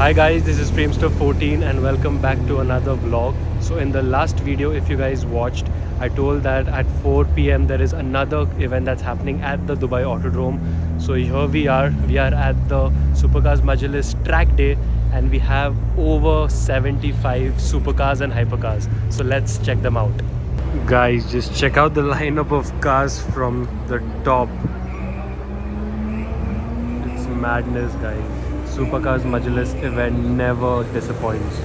Hi guys, this is Premster14 and welcome back to another vlog. So in the last video, if you guys watched, I told that at 4 p.m. there is another event that's happening at the Dubai Autodrome. So here we are at the Supercars Majlis track day and we have over 75 supercars and hypercars. So let's check them out. Guys, just check out the lineup of cars from the top. It's madness, guys. Supercars Majlis event never disappoints.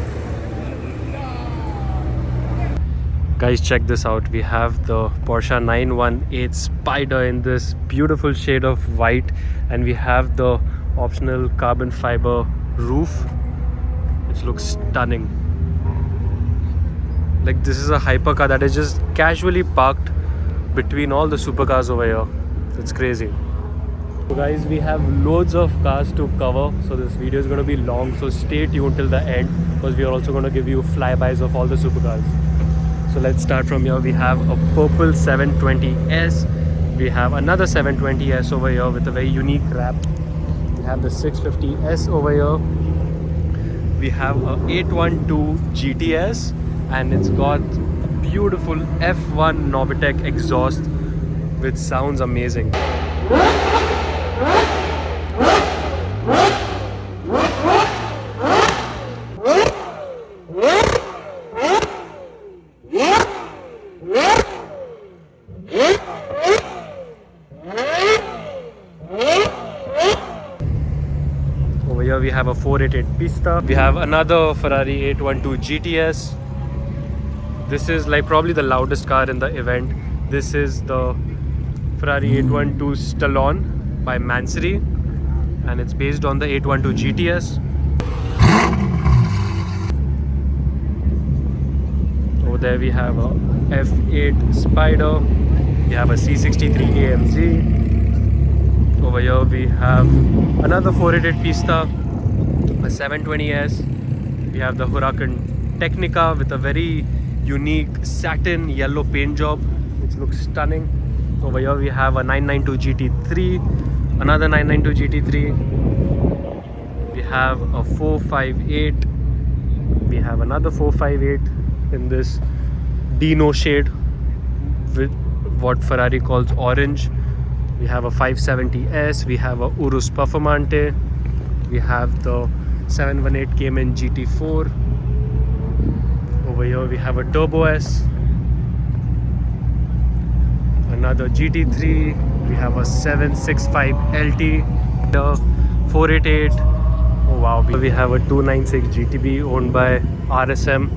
Guys, check this out. We have the Porsche 918 Spider in this beautiful shade of white, and we have the optional carbon fiber roof, which looks stunning. Like, this is a hypercar that is just casually parked between all the supercars over here. It's crazy. So guys, we have loads of cars to cover, so this video is going to be long, so stay tuned till the end because we are also going to give you flybys of all the supercars. So let's start from here. We have a purple 720S. We have another 720S over here with a very unique wrap. We have the 650S over here. We have a 812 GTS and it's got a beautiful F1 Novitec exhaust which sounds amazing. Over here we have a 488 Pista. We have another Ferrari 812 GTS. This is like probably the loudest car in the event. This is the Ferrari 812 Stallone by Mansory and it's based on the 812 GTS. Over there we have a F8 Spider. We have a C63 AMG. Over here we have another 488 Pista, a 720S. We have the Huracan Technica with a very unique satin yellow paint job which looks stunning. Over here we have a 992 GT3, another 992 GT3. We have a 458. We have another 458 in this Dino shade with what Ferrari calls orange. We have a 570S. We have a Urus Performante. We have the 718 Cayman GT4. Over here we have a Turbo S. Another GT3, we have a 765 LT, the 488. Oh wow, we have a 296 GTB owned by RSM,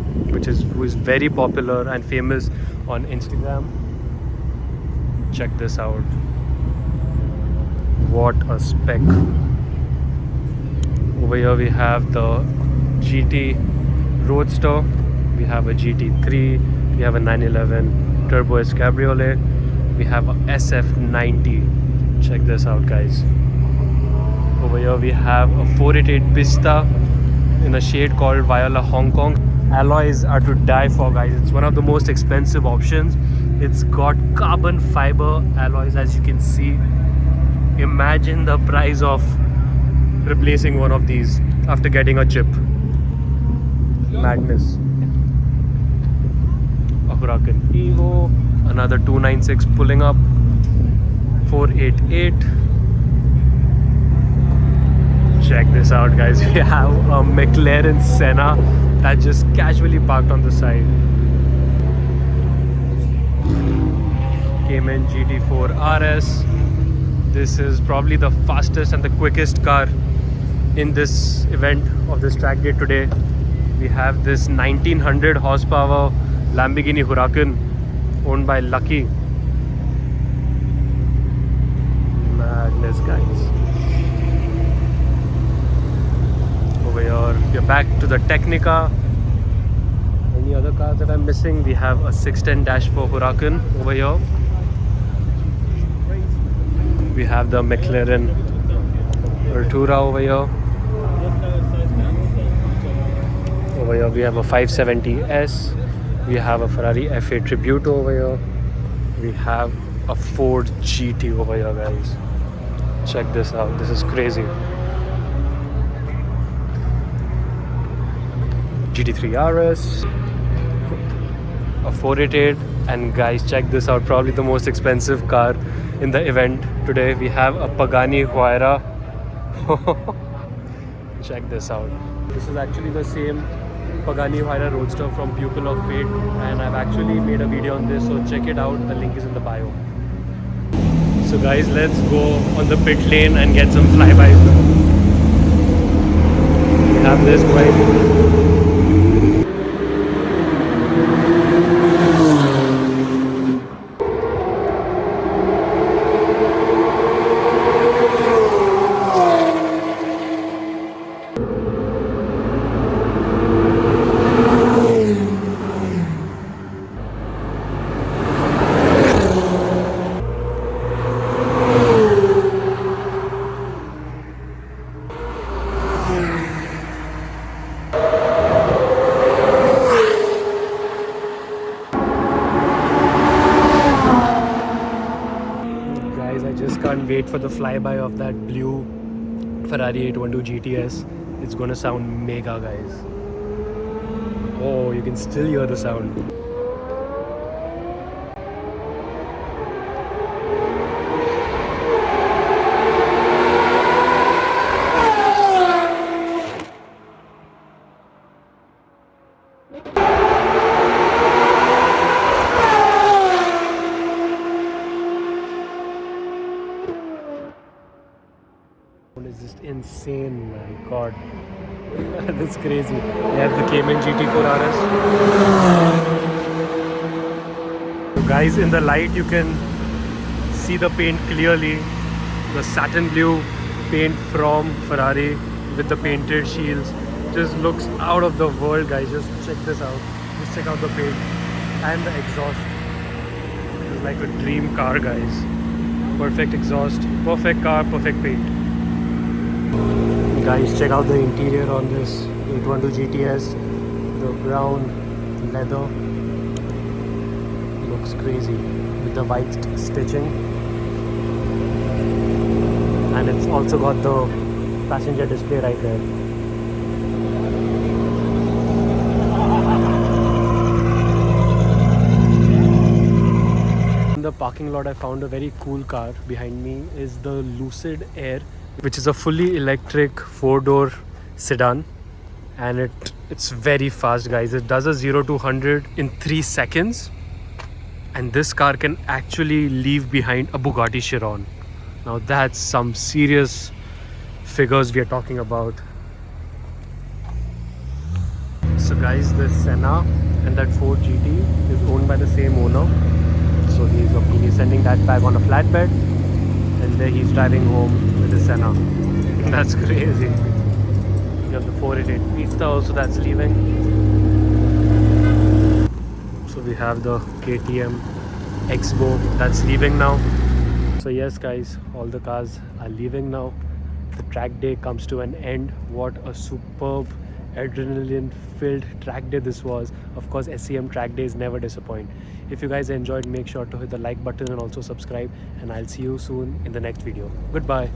who is very popular and famous on Instagram. Check this out. What a spec. Over here we have the GT Roadster. We have a GT3. We have a 911 Turbo S Cabriolet. We have a SF90. Check this out, guys. Over here we have a 488 Pista in a shade called Viola Hong Kong. Alloys are to die for, guys. It's one of the most expensive options. It's got carbon fiber alloys, as you can see. Imagine the price of replacing one of these after getting a chip. Madness. A Huracan Evo. Another 296 pulling up. 488. Check this out, guys. We have a McLaren Senna that just casually parked on the side. Cayman GT4 RS. This is probably the fastest and the quickest car in this event of this track day today. We have this 1900 horsepower Lamborghini Huracan owned by Lucky. Madness, guys. Over here we're back to the Technica. Any other cars that I'm missing? We have a 610-4 Huracan over here. We have the McLaren Artura over here. Over here we have a 570S. We have a Ferrari F8 Tributo over here. We have a Ford GT over here, guys. Check this out. This is crazy. GT3 RS, a 488, and guys, check this out, probably the most expensive car in the event today. We have a Pagani Huayra. Check this out. This is actually the same Pagani Huayra Roadster from Pupil of Fate, and I've actually made a video on this, so check it out. The link is in the bio. So guys, let's go on the pit lane and get some flybys now. We have this going. Can't wait for the flyby of that blue Ferrari 812 GTS. It's gonna sound mega, guys. Oh, you can still hear the sound. Is just insane, my god. That's crazy. We have the Cam GT4 RS. So guys, in the light you can see the paint clearly. The satin blue paint from Ferrari with the painted shields just looks out of the world, guys. Just check this out. Just check out the paint and the exhaust. It's like a dream car, guys. Perfect exhaust, perfect car, perfect paint. Guys, check out the interior on this 812 GTS. The brown leather looks crazy with the white stitching, and it's also got the passenger display right there. In the parking lot I found a very cool car. Behind me is the Lucid Air, which is a fully electric 4-door sedan, and it's very fast, guys. It does a 0 to 100 in 3 seconds, and this car can actually leave behind a Bugatti Chiron. Now that's some serious figures we are talking about. So guys, the Senna and that Ford GT is owned by the same owner, so he's sending that back on a flatbed, and there he's driving home with the Senna. That's crazy. You have the 488 Pista also that's leaving. So we have the KTM Expo that's leaving now. So yes, guys, all the cars are leaving now. The track day comes to an end. What a superb, adrenaline-filled track day this was. Of course, SEM track days never disappoint. If you guys enjoyed, make sure to hit the like button and also subscribe, and I'll see you soon in the next video. Goodbye.